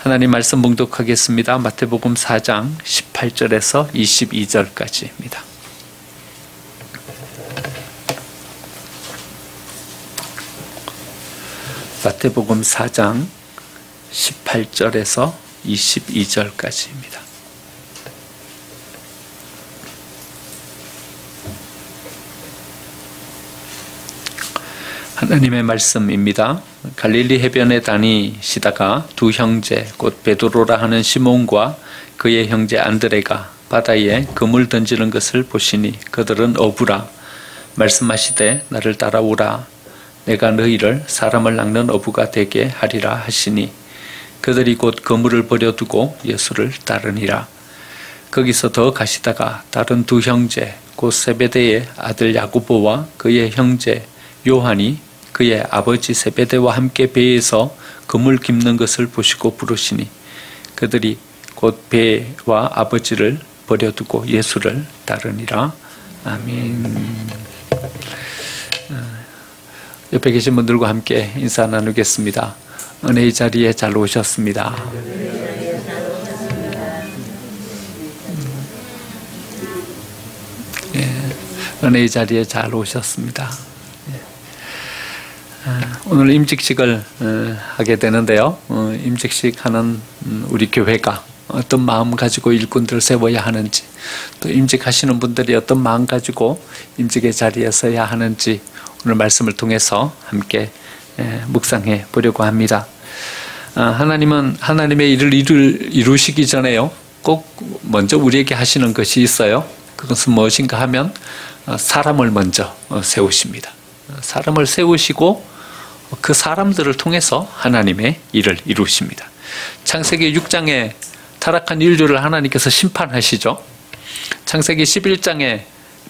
하나님 말씀 봉독하겠습니다. 마태복음 4장 18절에서 22절까지입니다. 마태복음 4장 18절에서 22절까지입니다. 하나님의 말씀입니다. 갈릴리 해변에 다니시다가 두 형제 곧 베드로라 하는 시몬과 그의 형제 안드레가 바다에 그물 던지는 것을 보시니 그들은 어부라. 말씀하시되 나를 따라오라. 내가 너희를 사람을 낚는 어부가 되게 하리라 하시니 그들이 곧 그물을 버려두고 예수를 따르니라. 거기서 더 가시다가 다른 두 형제 곧 세베대의 아들 야고보와 그의 형제 요한이 그의 아버지 세베대와 함께 배에서 그물 깁는 것을 보시고 부르시니 그들이 곧 배와 아버지를 버려두고 예수를 따르니라. 아멘. 옆에 계신 분들과 함께 인사 나누겠습니다. 은혜의 자리에 잘 오셨습니다. 은혜의 자리에 잘 오셨습니다. 오늘 임직식을 하게 되는데요. 임직식 하는 우리 교회가 어떤 마음 가지고 일꾼들을 세워야 하는지, 또 임직하시는 분들이 어떤 마음 가지고 임직의 자리에 서야 하는지 오늘 말씀을 통해서 함께 묵상해 보려고 합니다. 하나님은 하나님의 일을 이루시기 전에요, 꼭 먼저 우리에게 하시는 것이 있어요. 그것은 무엇인가 하면 사람을 먼저 세우십니다. 사람을 세우시고 그 사람들을 통해서 하나님의 일을 이루십니다. 창세기 6장에 타락한 인류를 하나님께서 심판하시죠. 창세기 11장에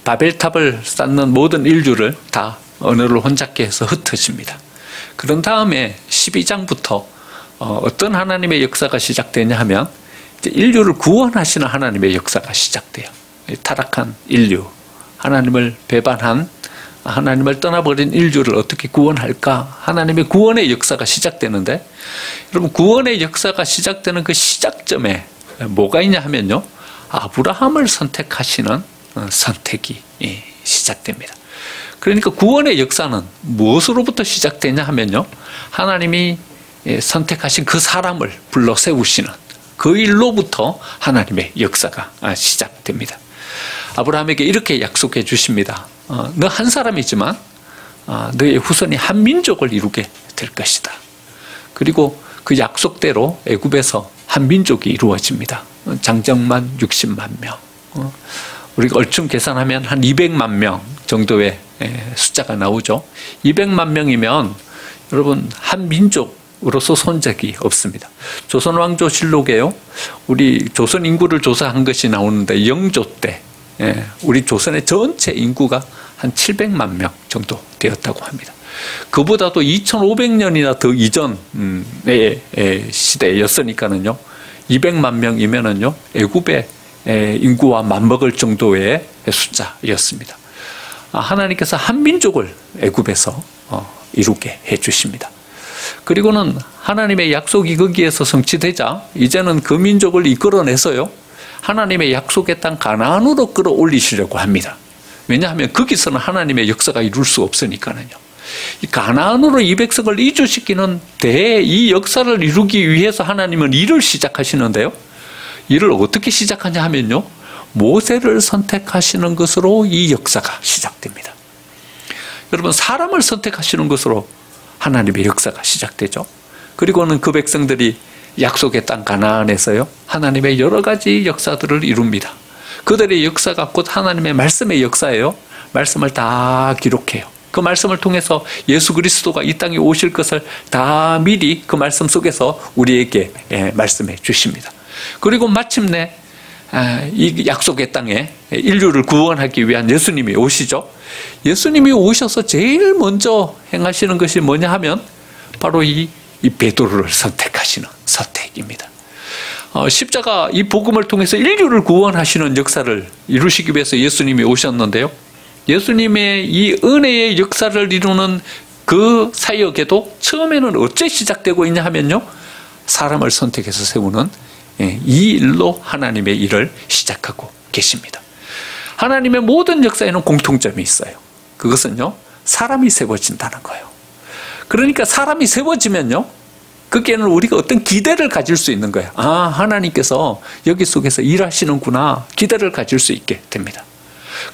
바벨탑을 쌓는 모든 인류를 다 언어를 혼잡게 해서 흩으십니다. 그런 다음에 12장부터 어떤 하나님의 역사가 시작되냐 하면 이제 인류를 구원하시는 하나님의 역사가 시작돼요. 타락한 인류, 하나님을 배반한, 하나님을 떠나버린 인류를 어떻게 구원할까? 하나님의 구원의 역사가 시작되는데, 여러분, 구원의 역사가 시작되는 그 시작점에 뭐가 있냐 하면요, 아브라함을 선택하시는 선택이 시작됩니다. 그러니까 구원의 역사는 무엇으로부터 시작되냐 하면요, 하나님이 선택하신 그 사람을 불러 세우시는 그 일로부터 하나님의 역사가 시작됩니다. 아브라함에게 이렇게 약속해 주십니다. 너 한 사람이지만 너의 후손이 한 민족을 이루게 될 것이다. 그리고 그 약속대로 애굽에서 한 민족이 이루어집니다. 장정만 60만 명. 우리가 얼추 계산하면 한 200만 명 정도의 숫자가 나오죠. 200만 명이면 여러분 한 민족으로서 손색이 없습니다. 조선왕조실록에요, 우리 조선 인구를 조사한 것이 나오는데 영조 때 우리 조선의 전체 인구가 한 700만 명 정도 되었다고 합니다. 그보다도 2500년이나 더 이전의 시대였으니까는요, 200만 명이면은요, 애굽의 인구와 맞먹을 정도의 숫자였습니다. 하나님께서 한 민족을 애굽에서 이루게 해주십니다. 그리고는 하나님의 약속이 거기에서 성취되자 이제는 그 민족을 이끌어내서요, 하나님의 약속의 땅 가나안으로 끌어올리시려고 합니다. 왜냐하면 거기서는 하나님의 역사가 이룰 수 없으니까요. 이 가나안으로 이 백성을 이주시키는 이 역사를 이루기 위해서 하나님은 일을 시작하시는데요, 일을 어떻게 시작하냐 하면요, 모세를 선택하시는 것으로 이 역사가 시작됩니다. 여러분, 사람을 선택하시는 것으로 하나님의 역사가 시작되죠. 그리고는 그 백성들이 약속의 땅 가나안에서요, 하나님의 여러 가지 역사들을 이룹니다. 그들의 역사가 곧 하나님의 말씀의 역사예요. 말씀을 다 기록해요. 그 말씀을 통해서 예수 그리스도가 이 땅에 오실 것을 다 미리 그 말씀 속에서 우리에게 말씀해 주십니다. 그리고 마침내 이 약속의 땅에 인류를 구원하기 위한 예수님이 오시죠. 예수님이 오셔서 제일 먼저 행하시는 것이 뭐냐 하면 바로 이 베드로를 선택하시는 선택입니다. 십자가 이 복음을 통해서 인류를 구원하시는 역사를 이루시기 위해서 예수님이 오셨는데요, 예수님의 이 은혜의 역사를 이루는 그 사역에도 처음에는 어째 시작되고 있냐 하면요, 사람을 선택해서 세우는 이 일로 하나님의 일을 시작하고 계십니다. 하나님의 모든 역사에는 공통점이 있어요. 그것은요, 사람이 세워진다는 거예요. 그러니까 사람이 세워지면요, 거기에는 우리가 어떤 기대를 가질 수 있는 거예요. 아, 하나님께서 여기 속에서 일하시는구나, 기대를 가질 수 있게 됩니다.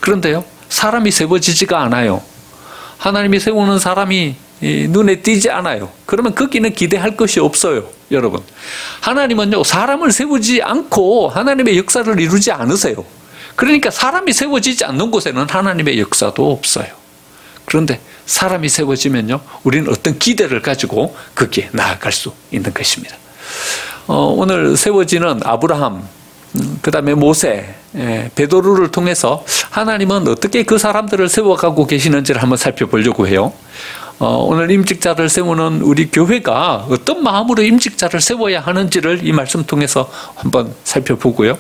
그런데요, 사람이 세워지지가 않아요. 하나님이 세우는 사람이 눈에 띄지 않아요. 그러면 거기는 기대할 것이 없어요, 여러분. 하나님은요, 사람을 세우지 않고 하나님의 역사를 이루지 않으세요. 그러니까 사람이 세워지지 않는 곳에는 하나님의 역사도 없어요. 그런데 사람이 세워지면요, 우리는 어떤 기대를 가지고 거기에 나아갈 수 있는 것입니다. 오늘 세워지는 아브라함, 그 다음에 모세, 베드로를 통해서 하나님은 어떻게 그 사람들을 세워가고 계시는지를 한번 살펴보려고 해요. 오늘 임직자를 세우는 우리 교회가 어떤 마음으로 임직자를 세워야 하는지를 이 말씀 통해서 한번 살펴보고요.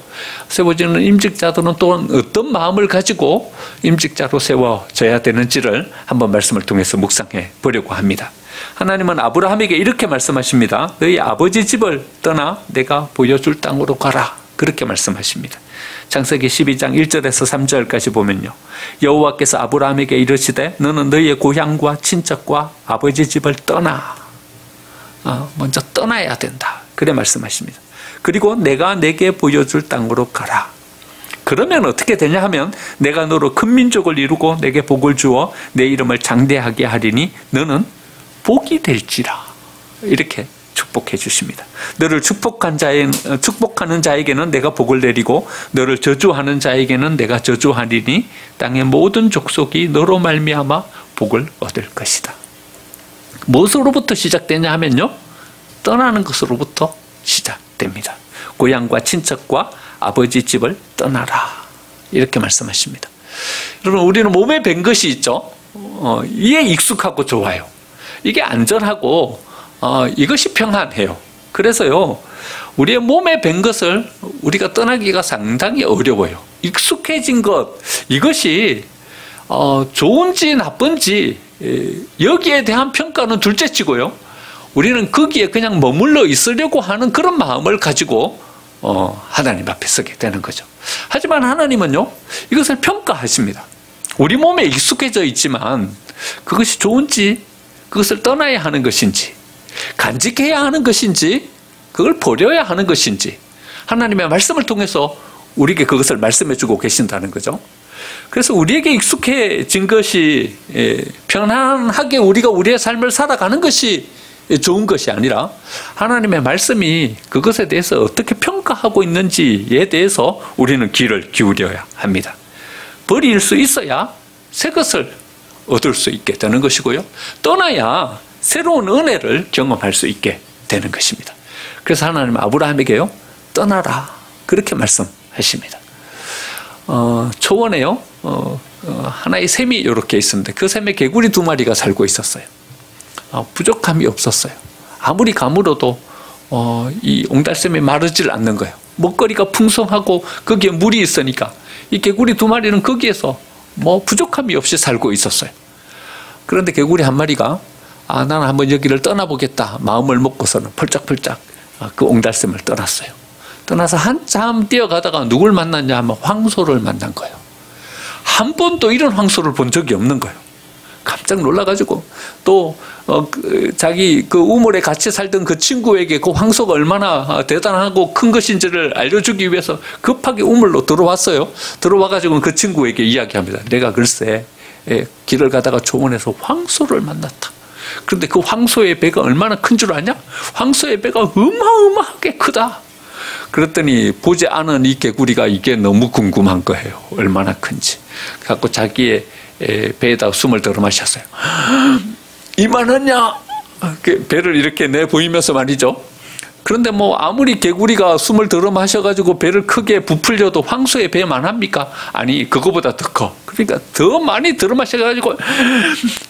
세워지는 임직자들은 또한 어떤 마음을 가지고 임직자로 세워져야 되는지를 한번 말씀을 통해서 묵상해 보려고 합니다. 하나님은 아브라함에게 이렇게 말씀하십니다. 너희 아버지 집을 떠나 내가 보여줄 땅으로 가라. 그렇게 말씀하십니다. 창세기 12장 1절에서 3절까지 보면요, 여호와께서 아브라함에게 이르시되 너는 너희의 고향과 친척과 아버지 집을 떠나, 먼저 떠나야 된다. 그래 말씀하십니다. 그리고 내가 내게 보여줄 땅으로 가라. 그러면 어떻게 되냐 하면 내가 너로 큰 민족을 이루고 내게 복을 주어 내 이름을 장대하게 하리니 너는 복이 될지라. 이렇게 축복해 주십니다. 너를 축복하는 자에게는 내가 복을 내리고 너를 저주하는 자에게는 내가 저주하리니 땅의 모든 족속이 너로 말미암아 복을 얻을 것이다. 무엇으로부터 시작되냐 하면요, 떠나는 것으로부터 시작됩니다. 고향과 친척과 아버지 집을 떠나라. 이렇게 말씀하십니다. 여러분, 우리는 몸에 밴 것이 있죠. 이에 익숙하고 좋아요. 이게 안전하고 이것이 평안해요. 그래서요, 우리의 몸에 밴 것을 우리가 떠나기가 상당히 어려워요. 익숙해진 것, 이것이 좋은지 나쁜지 여기에 대한 평가는 둘째치고요, 우리는 거기에 그냥 머물러 있으려고 하는 그런 마음을 가지고 하나님 앞에 서게 되는 거죠. 하지만 하나님은요, 이것을 평가하십니다. 우리 몸에 익숙해져 있지만 그것이 좋은지, 그것을 떠나야 하는 것인지, 간직해야 하는 것인지, 그걸 버려야 하는 것인지 하나님의 말씀을 통해서 우리에게 그것을 말씀해주고 계신다는 거죠. 그래서 우리에게 익숙해진 것이 편안하게 우리가 우리의 삶을 살아가는 것이 좋은 것이 아니라 하나님의 말씀이 그것에 대해서 어떻게 평가하고 있는지에 대해서 우리는 귀를 기울여야 합니다. 버릴 수 있어야 새 것을 얻을 수 있게 되는 것이고요, 떠나야 새로운 은혜를 경험할 수 있게 되는 것입니다. 그래서 하나님은 아브라함에게요, 떠나라. 그렇게 말씀하십니다. 초원에요, 하나의 샘이 이렇게 있었는데 그 샘에 개구리 2마리가 살고 있었어요. 부족함이 없었어요. 아무리 가물어도 이 옹달샘이 마르질 않는 거예요. 먹거리가 풍성하고 거기에 물이 있으니까 이 개구리 2마리는 거기에서 부족함이 없이 살고 있었어요. 그런데 개구리 1마리가 나는 한번 여기를 떠나보겠다 마음을 먹고서는 펄짝펄짝 그 옹달샘을 떠났어요. 떠나서 한참 뛰어가다가 누굴 만났냐 하면 황소를 만난 거예요. 한 번도 이런 황소를 본 적이 없는 거예요. 깜짝 놀라가지고 또 자기 그 우물에 같이 살던 그 친구에게 그 황소가 얼마나 대단하고 큰 것인지를 알려주기 위해서 급하게 우물로 들어왔어요. 들어와가지고 그 친구에게 이야기합니다. 내가 글쎄 길을 가다가 초원에서 황소를 만났다. 그런데 그 황소의 배가 얼마나 큰 줄 아냐? 황소의 배가 어마어마하게 크다. 그랬더니 보지 않은 이 개구리가 이게 너무 궁금한 거예요. 얼마나 큰지. 그래서 자기의 배에다 숨을 들어 마셨어요. 이만하냐? 배를 이렇게 내 보이면서 말이죠. 그런데 아무리 개구리가 숨을 들어 마셔가지고 배를 크게 부풀려도 황소의 배만 합니까? 아니, 그거보다 더 커. 그러니까 더 많이 들어 마셔가지고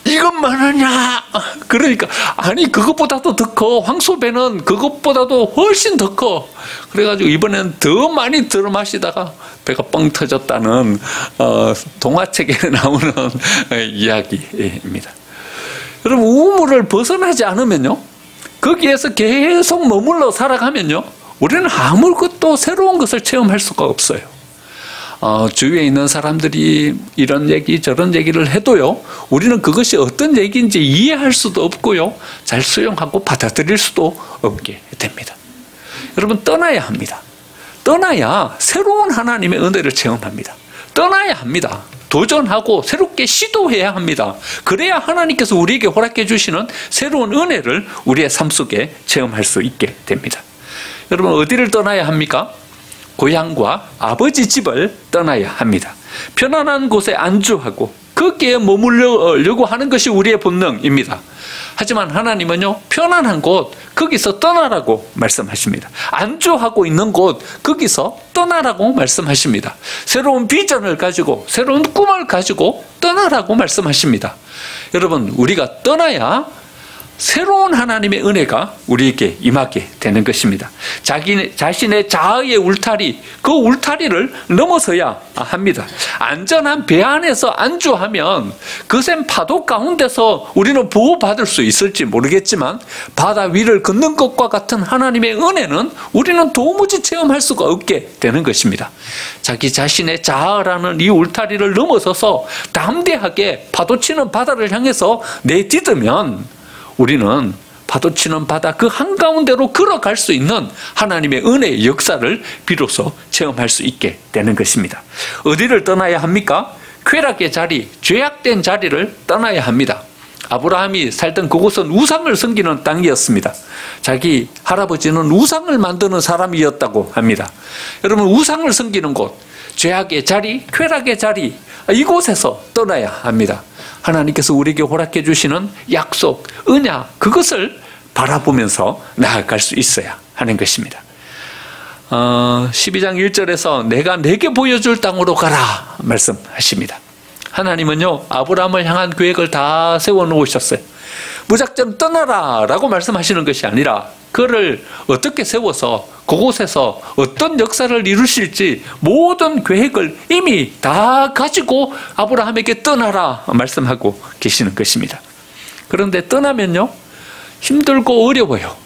이것만 하냐? 그러니까 아니, 그것보다도 더 커. 황소 배는 그것보다도 훨씬 더 커. 그래가지고 이번엔 더 많이 들어 마시다가 배가 뻥 터졌다는 동화책에 나오는 이야기입니다. 여러분, 우물을 벗어나지 않으면요, 거기에서 계속 머물러 살아가면요, 우리는 아무것도 새로운 것을 체험할 수가 없어요. 주위에 있는 사람들이 이런 얘기 저런 얘기를 해도요, 우리는 그것이 어떤 얘기인지 이해할 수도 없고요, 잘 수용하고 받아들일 수도 없게 됩니다. 여러분, 떠나야 합니다. 떠나야 새로운 하나님의 은혜를 체험합니다. 떠나야 합니다. 도전하고 새롭게 시도해야 합니다. 그래야 하나님께서 우리에게 허락해 주시는 새로운 은혜를 우리의 삶 속에 체험할 수 있게 됩니다. 여러분, 어디를 떠나야 합니까? 고향과 아버지 집을 떠나야 합니다. 편안한 곳에 안주하고 거기에 머물려고 하는 것이 우리의 본능입니다. 하지만 하나님은요, 편안한 곳, 거기서 떠나라고 말씀하십니다. 안주하고 있는 곳, 거기서 떠나라고 말씀하십니다. 새로운 비전을 가지고, 새로운 꿈을 가지고 떠나라고 말씀하십니다. 여러분, 우리가 떠나야 새로운 하나님의 은혜가 우리에게 임하게 되는 것입니다. 자신의 자아의 울타리, 그 울타리를 넘어서야 합니다. 안전한 배 안에서 안주하면 거센 파도 가운데서 우리는 보호받을 수 있을지 모르겠지만, 바다 위를 걷는 것과 같은 하나님의 은혜는 우리는 도무지 체험할 수가 없게 되는 것입니다. 자기 자신의 자아라는 이 울타리를 넘어서서 담대하게 파도치는 바다를 향해서 내딛으면 우리는 파도치는 바다 그 한가운데로 걸어갈 수 있는 하나님의 은혜의 역사를 비로소 체험할 수 있게 되는 것입니다. 어디를 떠나야 합니까? 쾌락의 자리, 죄악된 자리를 떠나야 합니다. 아브라함이 살던 그곳은 우상을 섬기는 땅이었습니다. 자기 할아버지는 우상을 만드는 사람이었다고 합니다. 여러분, 우상을 섬기는 곳, 죄악의 자리, 쾌락의 자리, 이곳에서 떠나야 합니다. 하나님께서 우리에게 허락해 주시는 약속, 은약, 그것을 바라보면서 나아갈 수 있어야 하는 것입니다. 12장 1절에서 내가 내게 보여줄 땅으로 가라 말씀하십니다. 하나님은요, 아브라함을 향한 계획을 다 세워놓으셨어요. 무작정 떠나라 라고 말씀하시는 것이 아니라 그를 어떻게 세워서 그곳에서 어떤 역사를 이루실지 모든 계획을 이미 다 가지고 아브라함에게 떠나라 말씀하고 계시는 것입니다. 그런데 떠나면요, 힘들고 어려워요.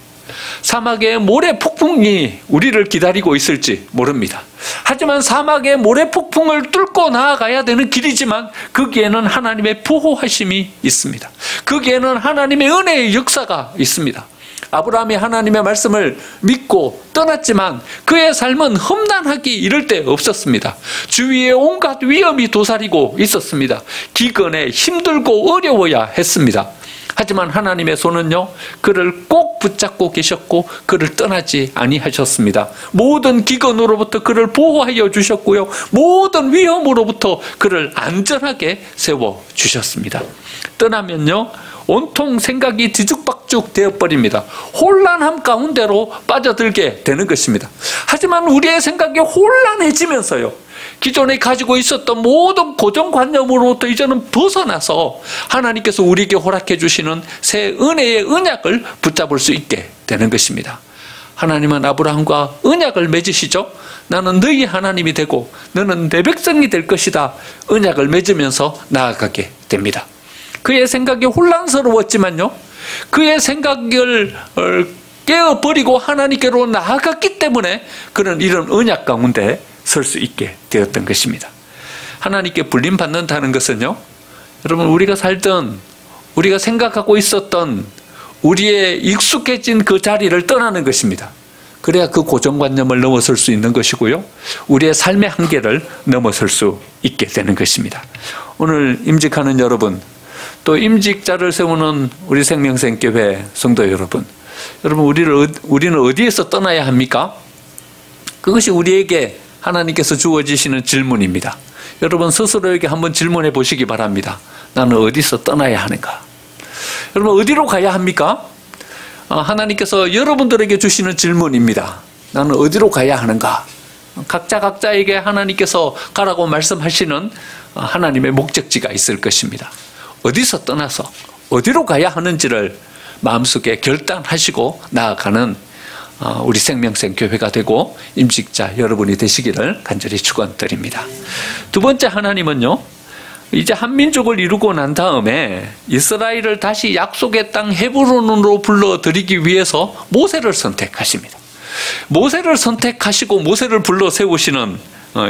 사막의 모래 폭풍이 우리를 기다리고 있을지 모릅니다. 하지만 사막의 모래 폭풍을 뚫고 나아가야 되는 길이지만 거기에는 하나님의 보호하심이 있습니다. 거기에는 하나님의 은혜의 역사가 있습니다. 아브라함이 하나님의 말씀을 믿고 떠났지만 그의 삶은 험난하기 이를 데 없었습니다. 주위에 온갖 위험이 도사리고 있었습니다. 기근에 힘들고 어려워야 했습니다. 하지만 하나님의 손은요, 그를 꼭 붙잡고 계셨고 그를 떠나지 아니하셨습니다. 모든 기근으로부터 그를 보호하여 주셨고요, 모든 위험으로부터 그를 안전하게 세워주셨습니다. 떠나면요, 온통 생각이 뒤죽박죽 되어버립니다. 혼란함 가운데로 빠져들게 되는 것입니다. 하지만 우리의 생각이 혼란해지면서요, 기존에 가지고 있었던 모든 고정관념으로부터 이제는 벗어나서 하나님께서 우리에게 허락해 주시는 새 은혜의 언약을 붙잡을 수 있게 되는 것입니다. 하나님은 아브라함과 언약을 맺으시죠. 나는 너희 하나님이 되고 너는 내 백성이 될 것이다. 언약을 맺으면서 나아가게 됩니다. 그의 생각이 혼란스러웠지만요, 그의 생각을 깨어버리고 하나님께로 나아갔기 때문에 그는 이런 언약 가운데 설 수 있게 되었던 것입니다. 하나님께 불림받는다는 것은요, 여러분, 우리가 살던, 우리가 생각하고 있었던 우리의 익숙해진 그 자리를 떠나는 것입니다. 그래야 그 고정관념을 넘어설 수 있는 것이고요, 우리의 삶의 한계를 넘어설 수 있게 되는 것입니다. 오늘 임직하는 여러분, 또 임직자를 세우는 우리 생명생교회 성도 여러분, 우리는 어디에서 떠나야 합니까? 그것이 우리에게 하나님께서 주어지시는 질문입니다. 여러분 스스로에게 한번 질문해 보시기 바랍니다. 나는 어디서 떠나야 하는가? 여러분, 어디로 가야 합니까? 하나님께서 여러분들에게 주시는 질문입니다. 나는 어디로 가야 하는가? 각자에게 하나님께서 가라고 말씀하시는 하나님의 목적지가 있을 것입니다. 어디서 떠나서 어디로 가야 하는지를 마음속에 결단하시고 나아가는 우리 생명생 교회가 되고 임직자 여러분이 되시기를 간절히 축원드립니다. 두 번째, 하나님은요, 이제 한민족을 이루고 난 다음에 이스라엘을 다시 약속의 땅 헤브론으로 불러들이기 위해서 모세를 선택하십니다. 모세를 선택하시고 모세를 불러 세우시는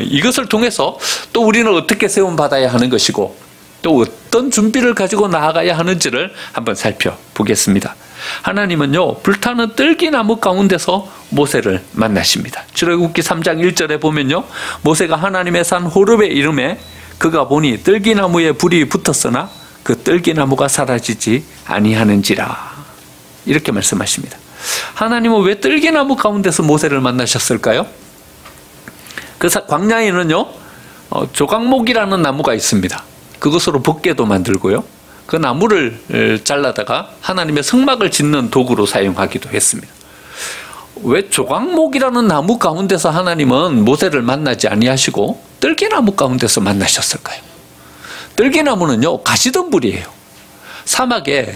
이것을 통해서 또 우리는 어떻게 세움받아야 하는 것이고 또 어떤 준비를 가지고 나아가야 하는지를 한번 살펴보겠습니다. 하나님은요, 불타는 떨기나무 가운데서 모세를 만나십니다. 출애굽기 3장 1절에 보면요, 모세가 하나님의 산 호렙에 이름에 그가 보니 떨기나무에 불이 붙었으나 그 떨기나무가 사라지지 아니하는지라, 이렇게 말씀하십니다. 하나님은 왜 떨기나무 가운데서 모세를 만나셨을까요? 그 광야에는요, 조각목이라는 나무가 있습니다. 그것으로 법궤도 만들고요, 그 나무를 잘라다가 하나님의 성막을 짓는 도구로 사용하기도 했습니다. 왜 조각목이라는 나무 가운데서 하나님은 모세를 만나지 아니하시고 떨기나무 가운데서 만나셨을까요? 떨기나무는요, 가시덤불이에요. 사막에,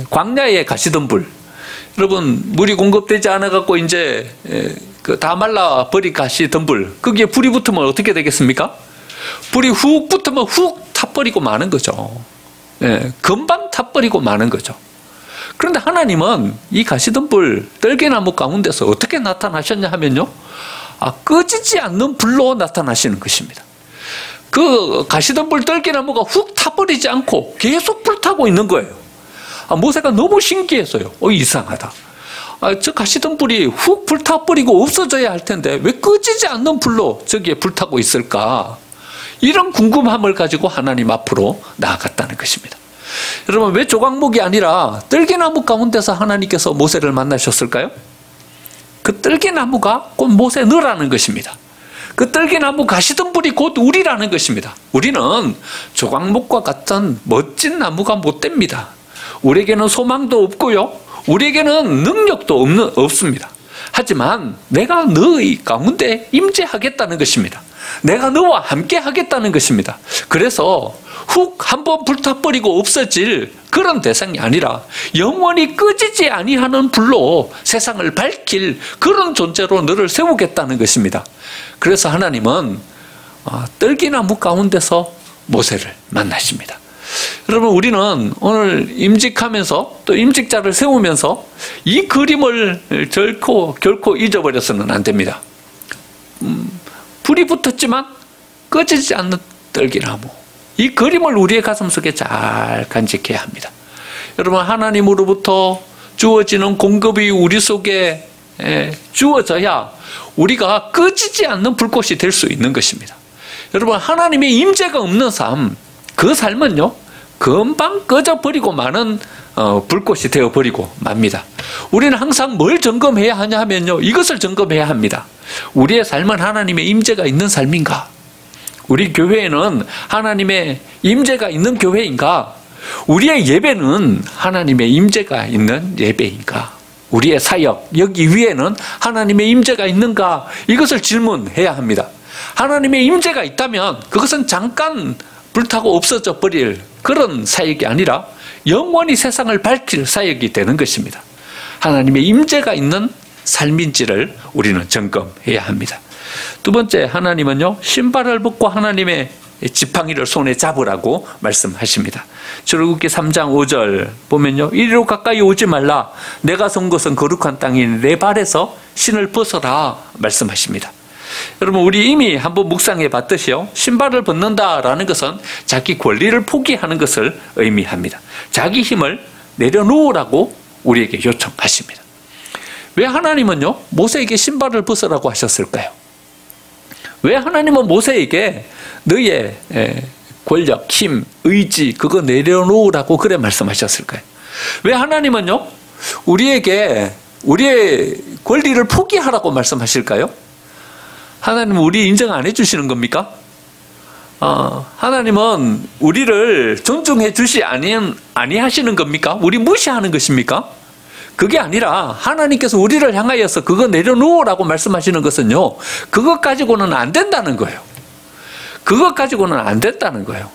광야에 가시덤불. 여러분, 물이 공급되지 않아갖고 이제 다 말라 버린 가시덤불, 거기에 불이 붙으면 어떻게 되겠습니까? 불이 훅 붙으면 훅 타버리고 마는 거죠. 금방 타버리고 마는 거죠. 그런데 하나님은 이 가시덤불 떨기나무 가운데서 어떻게 나타나셨냐 하면요, 꺼지지 않는 불로 나타나시는 것입니다. 그 가시덤불 떨기나무가 훅 타버리지 않고 계속 불타고 있는 거예요. 모세가 너무 신기했어요. 이상하다. 저 가시덤불이 훅 불타버리고 없어져야 할 텐데 왜 꺼지지 않는 불로 저기에 불타고 있을까? 이런 궁금함을 가지고 하나님 앞으로 나아갔다는 것입니다. 여러분, 왜 조각목이 아니라 떨기나무 가운데서 하나님께서 모세를 만나셨을까요? 그 떨기나무가 곧 모세 너라는 것입니다. 그 떨기나무 가시덤불이 곧 우리라는 것입니다. 우리는 조각목과 같은 멋진 나무가 못 됩니다. 우리에게는 소망도 없고요, 우리에게는 능력도 없습니다. 하지만 내가 너희 가운데 임재하겠다는 것입니다. 내가 너와 함께 하겠다는 것입니다. 그래서 훅 한번 불타버리고 없어질 그런 대상이 아니라 영원히 꺼지지 아니하는 불로 세상을 밝힐 그런 존재로 너를 세우겠다는 것입니다. 그래서 하나님은 떨기나무 가운데서 모세를 만나십니다. 여러분, 우리는 오늘 임직하면서 또 임직자를 세우면서 이 그림을 결코 잊어버려서는 안 됩니다. 불이 붙었지만 꺼지지 않는 떨기나무, 이 그림을 우리의 가슴속에 잘 간직해야 합니다. 여러분, 하나님으로부터 주어지는 공급이 우리 속에 주어져야 우리가 꺼지지 않는 불꽃이 될 수 있는 것입니다. 여러분, 하나님의 임재가 없는 삶, 그 삶은요, 금방 꺼져버리고 마는 불꽃이 되어버리고 맙니다. 우리는 항상 뭘 점검해야 하냐 하면요, 이것을 점검해야 합니다. 우리의 삶은 하나님의 임재가 있는 삶인가? 우리 교회에는 하나님의 임재가 있는 교회인가? 우리의 예배는 하나님의 임재가 있는 예배인가? 우리의 사역, 여기 위에는 하나님의 임재가 있는가? 이것을 질문해야 합니다. 하나님의 임재가 있다면 그것은 잠깐 불타고 없어져 버릴 그런 사역이 아니라 영원히 세상을 밝힐 사역이 되는 것입니다. 하나님의 임재가 있는 삶인지를 우리는 점검해야 합니다. 두 번째, 하나님은요, 신발을 벗고 하나님의 지팡이를 손에 잡으라고 말씀하십니다. 출애굽기 3장 5절 보면요, 이리로 가까이 오지 말라. 내가 선 것은 거룩한 땅인 내 발에서 신을 벗어라 말씀하십니다. 여러분, 우리 이미 한번 묵상해 봤듯이요, 신발을 벗는다라는 것은 자기 권리를 포기하는 것을 의미합니다. 자기 힘을 내려놓으라고 우리에게 요청하십니다. 왜 하나님은요, 모세에게 신발을 벗으라고 하셨을까요? 왜 하나님은 모세에게 너의 권력, 힘, 의지 그거 내려놓으라고 그래 말씀하셨을까요? 왜 하나님은요, 우리에게 우리의 권리를 포기하라고 말씀하실까요? 하나님은 우리 인정 안 해주시는 겁니까? 하나님은 우리를 존중해 주시 아니하시는 겁니까? 우리 무시하는 것입니까? 그게 아니라 하나님께서 우리를 향하여서 그거 내려놓으라고 말씀하시는 것은요, 그것 가지고는 안 된다는 거예요. 그것 가지고는 안 된다는 거예요.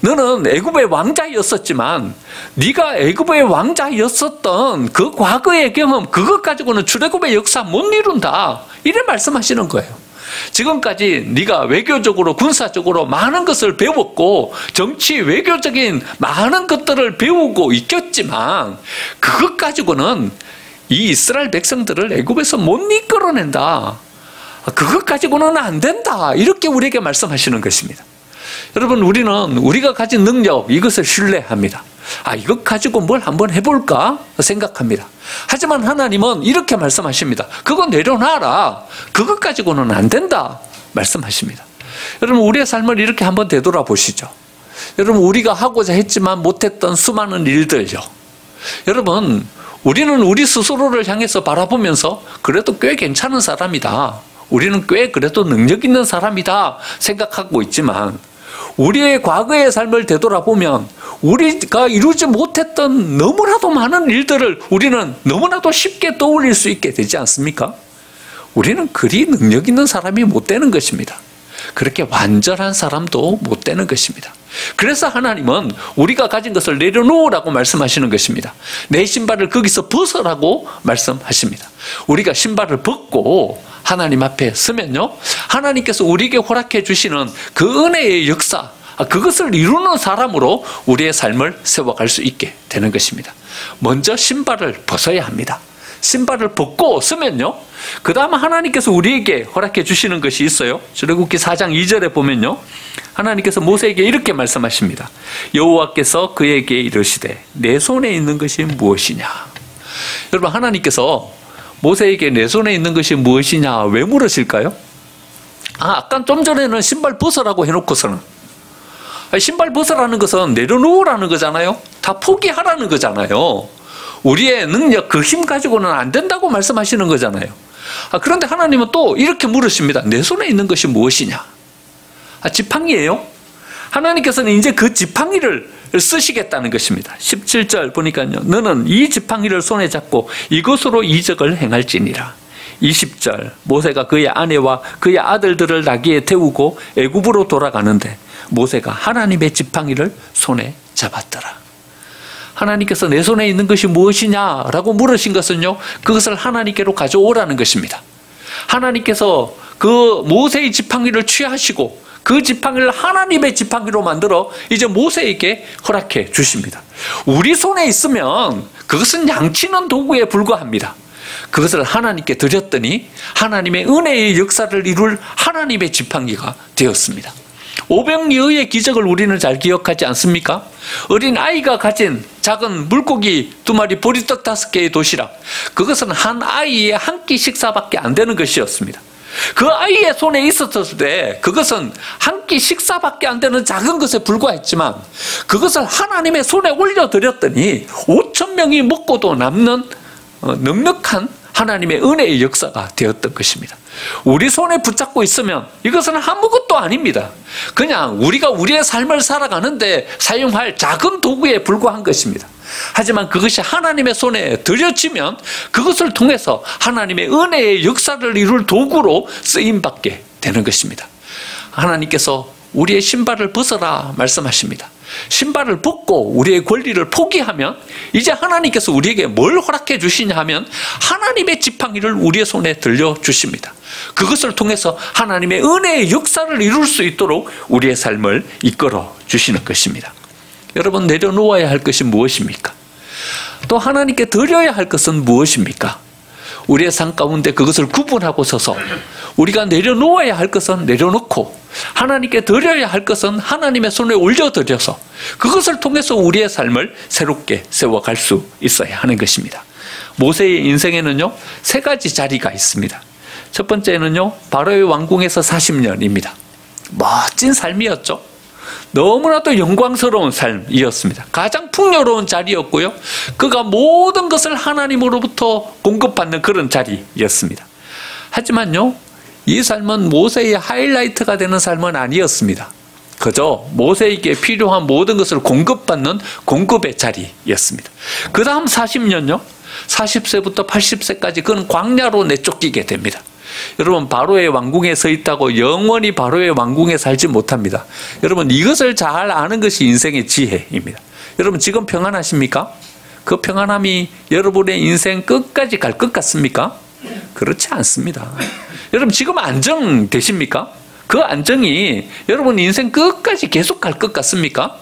너는 애굽의 왕자였었지만 네가 애굽의 왕자였었던 그 과거의 경험, 그것 가지고는 출애굽의 역사 못 이룬다, 이래 말씀하시는 거예요. 지금까지 네가 외교적으로 군사적으로 많은 것을 배웠고 정치 외교적인 많은 것들을 배우고 있겠지만 그것 가지고는 이 이스라엘 백성들을 애굽에서 못 이끌어낸다. 그것 가지고는 안 된다. 이렇게 우리에게 말씀하시는 것입니다. 여러분, 우리는 우리가 가진 능력, 이것을 신뢰합니다. 이것 가지고 뭘 한번 해볼까 생각합니다. 하지만 하나님은 이렇게 말씀하십니다. 그거 내려놔라. 그것 가지고는 안 된다 말씀하십니다. 여러분, 우리의 삶을 이렇게 한번 되돌아보시죠. 여러분, 우리가 하고자 했지만 못했던 수많은 일들요. 여러분, 우리는 우리 스스로를 향해서 바라보면서 그래도 꽤 괜찮은 사람이다. 우리는 꽤 그래도 능력 있는 사람이다 생각하고 있지만 우리의 과거의 삶을 되돌아보면 우리가 이루지 못했던 너무나도 많은 일들을 우리는 너무나도 쉽게 떠올릴 수 있게 되지 않습니까? 우리는 그리 능력 있는 사람이 못 되는 것입니다. 그렇게 완전한 사람도 못 되는 것입니다. 그래서 하나님은 우리가 가진 것을 내려놓으라고 말씀하시는 것입니다. 내 신발을 거기서 벗으라고 말씀하십니다. 우리가 신발을 벗고 하나님 앞에 서면요, 하나님께서 우리에게 허락해 주시는 그 은혜의 역사, 그것을 이루는 사람으로 우리의 삶을 세워갈 수 있게 되는 것입니다. 먼저 신발을 벗어야 합니다. 신발을 벗고 서면요, 그 다음 하나님께서 우리에게 허락해 주시는 것이 있어요. 출애굽기 4장 2절에 보면요, 하나님께서 모세에게 이렇게 말씀하십니다. 여호와께서 그에게 이르시되 내 손에 있는 것이 무엇이냐. 여러분, 하나님께서 모세에게 내 손에 있는 것이 무엇이냐 왜 물으실까요? 아까 좀 전에는 신발 벗으라고 해놓고서는, 신발 벗으라는 것은 내려놓으라는 거잖아요. 다 포기하라는 거잖아요. 우리의 능력, 그 힘 가지고는 안 된다고 말씀하시는 거잖아요. 그런데 하나님은 또 이렇게 물으십니다. 내 손에 있는 것이 무엇이냐? 지팡이예요. 하나님께서는 이제 그 지팡이를 쓰시겠다는 것입니다. 17절 보니까요, 너는 이 지팡이를 손에 잡고 이것으로 이적을 행할지니라. 20절, 모세가 그의 아내와 그의 아들들을 나귀에 태우고 애굽으로 돌아가는데 모세가 하나님의 지팡이를 손에 잡았더라. 하나님께서 내 손에 있는 것이 무엇이냐라고 물으신 것은요, 그것을 하나님께로 가져오라는 것입니다. 하나님께서 그 모세의 지팡이를 취하시고 그 지팡이를 하나님의 지팡이로 만들어 이제 모세에게 허락해 주십니다. 우리 손에 있으면 그것은 양치는 도구에 불과합니다. 그것을 하나님께 드렸더니 하나님의 은혜의 역사를 이룰 하나님의 지팡이가 되었습니다. 오병이어의 기적을 우리는 잘 기억하지 않습니까? 어린 아이가 가진 작은 물고기 2마리, 보리떡 5개의 도시락, 그것은 한 아이의 한 끼 식사밖에 안 되는 것이었습니다. 그 아이의 손에 있었을 때 그것은 한 끼 식사밖에 안 되는 작은 것에 불과했지만 그것을 하나님의 손에 올려드렸더니 5,000명이 먹고도 남는 넉넉한 하나님의 은혜의 역사가 되었던 것입니다. 우리 손에 붙잡고 있으면 이것은 아무것도 아닙니다. 그냥 우리가 우리의 삶을 살아가는데 사용할 작은 도구에 불과한 것입니다. 하지만 그것이 하나님의 손에 들여지면 그것을 통해서 하나님의 은혜의 역사를 이룰 도구로 쓰임받게 되는 것입니다. 하나님께서 우리의 신발을 벗어라 말씀하십니다. 신발을 벗고 우리의 권리를 포기하면 이제 하나님께서 우리에게 뭘 허락해 주시냐 하면 하나님의 지팡이를 우리의 손에 들려주십니다. 그것을 통해서 하나님의 은혜의 역사를 이룰 수 있도록 우리의 삶을 이끌어 주시는 것입니다. 여러분, 내려놓아야 할 것이 무엇입니까? 또 하나님께 드려야 할 것은 무엇입니까? 우리의 삶 가운데 그것을 구분하고 서서 우리가 내려놓아야 할 것은 내려놓고 하나님께 드려야 할 것은 하나님의 손에 올려드려서 그것을 통해서 우리의 삶을 새롭게 세워갈 수 있어야 하는 것입니다. 모세의 인생에는요, 3가지 자리가 있습니다. 첫 번째는요, 바로의 왕궁에서 40년입니다. 멋진 삶이었죠. 너무나도 영광스러운 삶이었습니다. 가장 풍요로운 자리였고요, 그가 모든 것을 하나님으로부터 공급받는 그런 자리였습니다. 하지만요, 이 삶은 모세의 하이라이트가 되는 삶은 아니었습니다. 그저 모세에게 필요한 모든 것을 공급받는 공급의 자리였습니다. 그 다음 40년요, 40세부터 80세까지 그는 광야로 내쫓기게 됩니다. 여러분, 바로의 왕궁에 서 있다고 영원히 바로의 왕궁에 살지 못합니다. 여러분, 이것을 잘 아는 것이 인생의 지혜입니다. 여러분, 지금 평안하십니까? 그 평안함이 여러분의 인생 끝까지 갈 것 같습니까? 그렇지 않습니다. 여러분 지금 안정되십니까? 그 안정이 여러분 인생 끝까지 계속 갈 것 같습니까?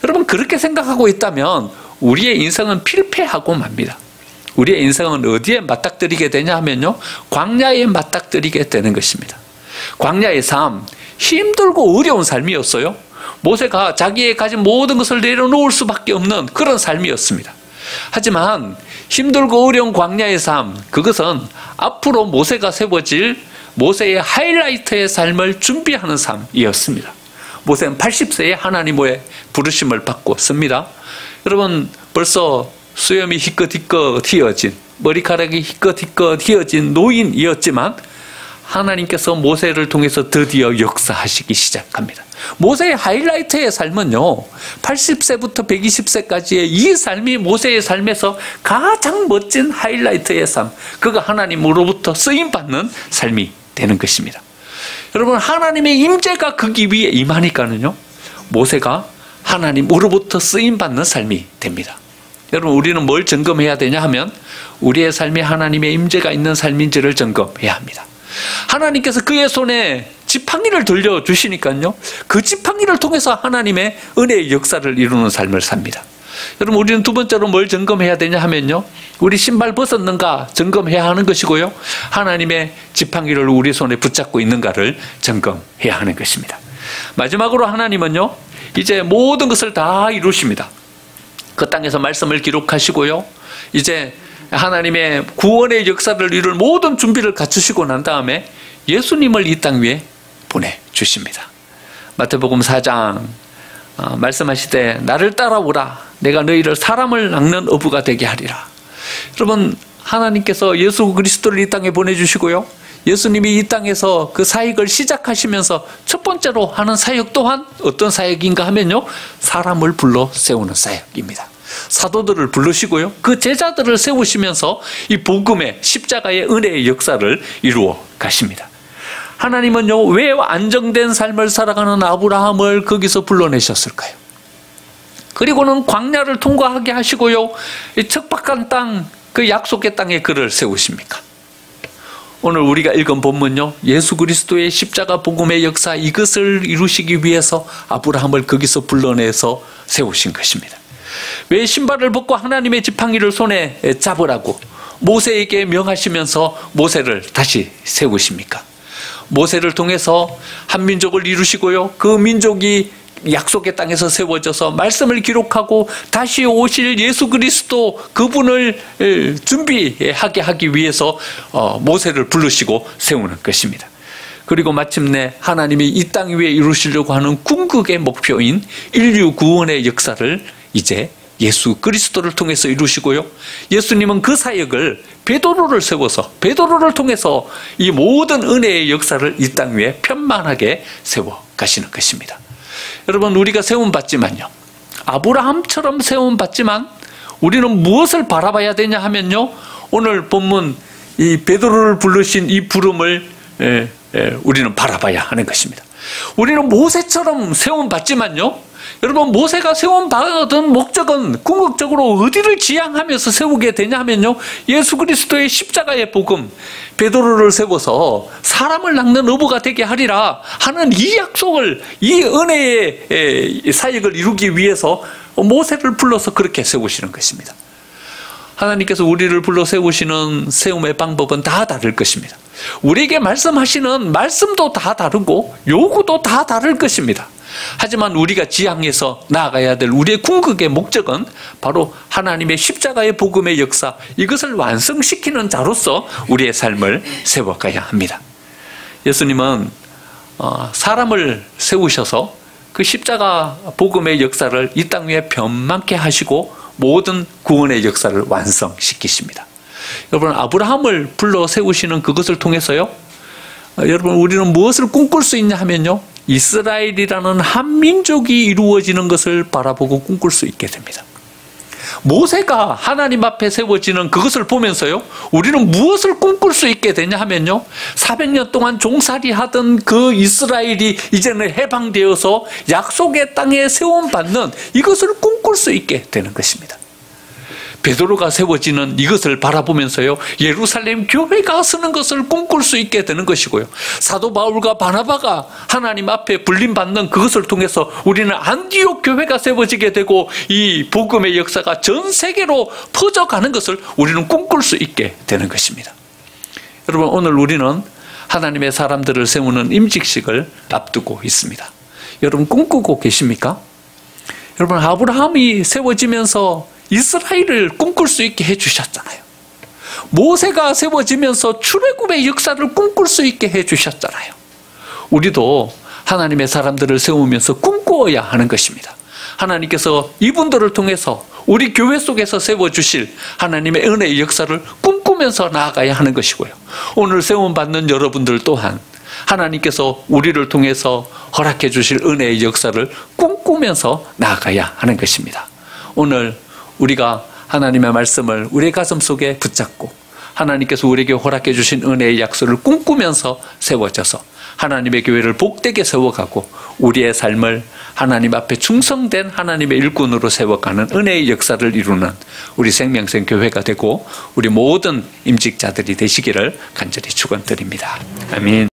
여러분 그렇게 생각하고 있다면 우리의 인생은 필패하고 맙니다. 우리의 인생은 어디에 맞닥뜨리게 되냐 하면요, 광야에 맞닥뜨리게 되는 것입니다. 광야의 삶, 힘들고 어려운 삶이었어요. 모세가 자기의 가진 모든 것을 내려놓을 수밖에 없는 그런 삶이었습니다. 하지만 힘들고 어려운 광야의 삶, 그것은 앞으로 모세가 세워질 모세의 하이라이트의 삶을 준비하는 삶이었습니다. 모세는 80세에 하나님의 부르심을 받고 씁니다. 여러분 벌써 수염이 희끗희끗 휘어진, 머리카락이 희끗희끗 휘어진 노인이었지만 하나님께서 모세를 통해서 드디어 역사하시기 시작합니다. 모세의 하이라이트의 삶은요, 80세부터 120세까지의 이 삶이 모세의 삶에서 가장 멋진 하이라이트의 삶, 그가 하나님으로부터 쓰임받는 삶이 되는 것입니다. 여러분 하나님의 임재가 거기 위에 임하니까는요, 모세가 하나님으로부터 쓰임받는 삶이 됩니다. 여러분 우리는 뭘 점검해야 되냐 하면 우리의 삶에 하나님의 임재가 있는 삶인지를 점검해야 합니다. 하나님께서 그의 손에 지팡이를 돌려주시니까요, 그 지팡이를 통해서 하나님의 은혜의 역사를 이루는 삶을 삽니다. 여러분 우리는 두 번째로 뭘 점검해야 되냐 하면요, 우리 신발 벗었는가 점검해야 하는 것이고요, 하나님의 지팡이를 우리 손에 붙잡고 있는가를 점검해야 하는 것입니다. 마지막으로 하나님은요, 이제 모든 것을 다 이루십니다. 그 땅에서 말씀을 기록하시고요, 이제 하나님의 구원의 역사를 이룰 모든 준비를 갖추시고 난 다음에 예수님을 이 땅 위에 보내주십니다. 마태복음 4장 말씀하시되 나를 따라오라, 내가 너희를 사람을 낚는 어부가 되게 하리라. 여러분 하나님께서 예수 그리스도를 이 땅에 보내주시고요, 예수님이 이 땅에서 그 사역을 시작하시면서 첫 번째로 하는 사역 또한 어떤 사역인가 하면요, 사람을 불러 세우는 사역입니다. 사도들을 부르시고요, 그 제자들을 세우시면서 이 복음의 십자가의 은혜의 역사를 이루어 가십니다. 하나님은요, 왜 안정된 삶을 살아가는 아브라함을 거기서 불러내셨을까요? 그리고는 광야를 통과하게 하시고요, 이 척박한 땅, 그 약속의 땅에 그를 세우십니까? 오늘 우리가 읽은 본문요, 예수 그리스도의 십자가 복음의 역사, 이것을 이루시기 위해서 아브라함을 거기서 불러내서 세우신 것입니다. 왜 신발을 벗고 하나님의 지팡이를 손에 잡으라고 모세에게 명하시면서 모세를 다시 세우십니까? 모세를 통해서 한 민족을 이루시고요, 그 민족이 약속의 땅에서 세워져서 말씀을 기록하고 다시 오실 예수 그리스도 그분을 준비하게 하기 위해서 모세를 부르시고 세우는 것입니다. 그리고 마침내 하나님이 이 땅 위에 이루시려고 하는 궁극의 목표인 인류 구원의 역사를 이제 예수 그리스도를 통해서 이루시고요, 예수님은 그 사역을 베드로를 세워서 베드로를 통해서 이 모든 은혜의 역사를 이 땅 위에 편만하게 세워 가시는 것입니다. 여러분 우리가 세움받지만요, 아브라함처럼 세움받지만 우리는 무엇을 바라봐야 되냐 하면요, 오늘 본문 이 베드로를 부르신 이 부름을 우리는 바라봐야 하는 것입니다. 우리는 모세처럼 세움받지만요, 여러분 모세가 세움받은 목적은 궁극적으로 어디를 지향하면서 세우게 되냐 하면요, 예수 그리스도의 십자가의 복음, 베드로를 세워서 사람을 낚는 어부가 되게 하리라 하는 이 약속을, 이 은혜의 사역을 이루기 위해서 모세를 불러서 그렇게 세우시는 것입니다. 하나님께서 우리를 불러 세우시는 세움의 방법은 다 다를 것입니다. 우리에게 말씀하시는 말씀도 다 다르고 요구도 다 다를 것입니다. 하지만 우리가 지향해서 나아가야 될 우리의 궁극의 목적은 바로 하나님의 십자가의 복음의 역사, 이것을 완성시키는 자로서 우리의 삶을 세워가야 합니다. 예수님은 사람을 세우셔서 그 십자가 복음의 역사를 이 땅 위에 변만케 하시고 모든 구원의 역사를 완성시키십니다. 여러분 아브라함을 불러 세우시는 그것을 통해서요, 여러분 우리는 무엇을 꿈꿀 수 있냐 하면요, 이스라엘이라는 한 민족이 이루어지는 것을 바라보고 꿈꿀 수 있게 됩니다. 모세가 하나님 앞에 세워지는 그것을 보면서요, 우리는 무엇을 꿈꿀 수 있게 되냐 하면요, 400년 동안 종살이 하던 그 이스라엘이 이제는 해방되어서 약속의 땅에 세움받는 이것을 꿈꿀 수 있게 되는 것입니다. 베드로가 세워지는 이것을 바라보면서요, 예루살렘 교회가 서는 것을 꿈꿀 수 있게 되는 것이고요. 사도 바울과 바나바가 하나님 앞에 불림받는 그것을 통해서 우리는 안디옥 교회가 세워지게 되고 이 복음의 역사가 전 세계로 퍼져가는 것을 우리는 꿈꿀 수 있게 되는 것입니다. 여러분, 오늘 우리는 하나님의 사람들을 세우는 임직식을 앞두고 있습니다. 여러분, 꿈꾸고 계십니까? 여러분, 아브라함이 세워지면서 이스라엘을 꿈꿀 수 있게 해주셨잖아요. 모세가 세워지면서 출애굽의 역사를 꿈꿀 수 있게 해주셨잖아요. 우리도 하나님의 사람들을 세우면서 꿈꾸어야 하는 것입니다. 하나님께서 이분들을 통해서 우리 교회 속에서 세워주실 하나님의 은혜의 역사를 꿈꾸면서 나아가야 하는 것이고요. 오늘 세움받는 여러분들 또한 하나님께서 우리를 통해서 허락해 주실 은혜의 역사를 꿈꾸면서 나아가야 하는 것입니다. 오늘 우리가 하나님의 말씀을 우리의 가슴 속에 붙잡고 하나님께서 우리에게 허락해 주신 은혜의 약속을 꿈꾸면서 세워져서 하나님의 교회를 복되게 세워가고 우리의 삶을 하나님 앞에 충성된 하나님의 일꾼으로 세워가는 은혜의 역사를 이루는 우리 생명생 교회가 되고 우리 모든 임직자들이 되시기를 간절히 축원드립니다. 아멘.